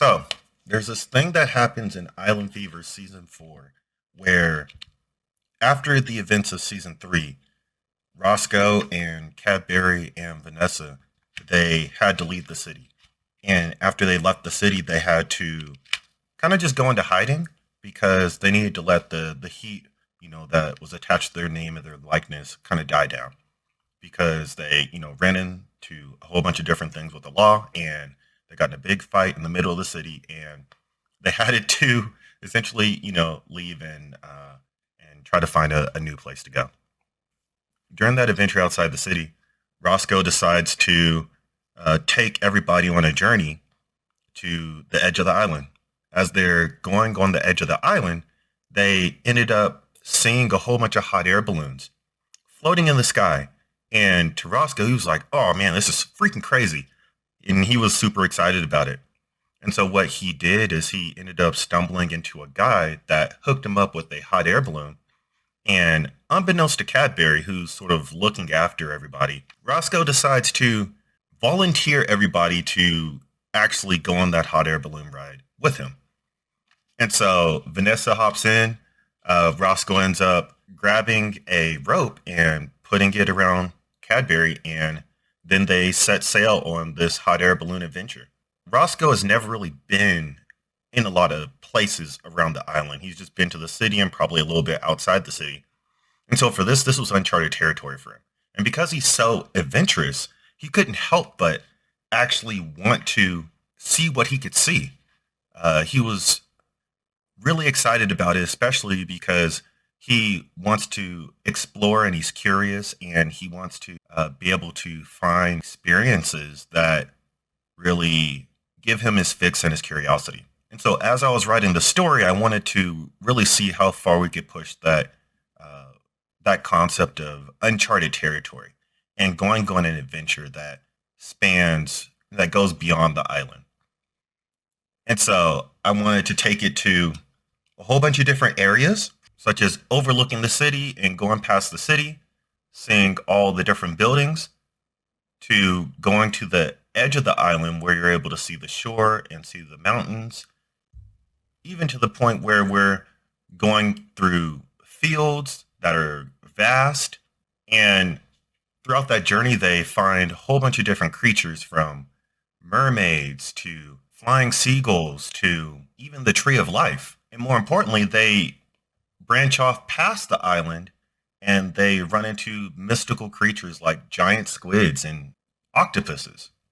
So there's this thing that happens in Eyelnd Feevr season 4 where after the events of season 3, Roscoe and Cadbury and Vanessa, they had to leave the city. And after they left the city, they had to kind of just go into hiding because they needed to let the heat, that was attached to their name and their likeness kind of die down because they, ran into a whole bunch of different things with the law and they got in a big fight in the middle of the city and they had to essentially, leave and try to find a new place to go. During that adventure outside the city, Roscoe decides to take everybody on a journey to the edge of the island. As they're going on the edge of the island, they ended up seeing a whole bunch of hot air balloons floating in the sky. And to Roscoe, he was like, oh man, this is freaking crazy. And he was super excited about it. And so what he did is he ended up stumbling into a guy that hooked him up with a hot air balloon. And unbeknownst to Cadbury, who's sort of looking after everybody, Roscoe decides to volunteer everybody to actually go on that hot air balloon ride with him. And so Vanessa hops in. Roscoe ends up grabbing a rope and putting it around Cadbury, and then they set sail on this hot air balloon adventure. Roscoe has never really been in a lot of places around the island. He's just been to the city and probably a little bit outside the city. And so for this was uncharted territory for him. And because he's so adventurous, he couldn't help but actually want to see what he could see. He was really excited about it, especially because he wants to explore and he's curious and he wants to be able to find experiences that really give him his fix and his curiosity. And so as I was writing the story, I wanted to really see how far we could push that concept of uncharted territory and going on an adventure that goes beyond the island. And so I wanted to take it to a whole bunch of different areas, such as overlooking the city and going past the city, seeing all the different buildings, to going to the edge of the island where you're able to see the shore and see the mountains, even to the point where we're going through fields that are vast. And throughout that journey, they find a whole bunch of different creatures, from mermaids to flying seagulls to even the tree of life. And more importantly, they branch off past the island and they run into mystical creatures like giant squids and octopuses.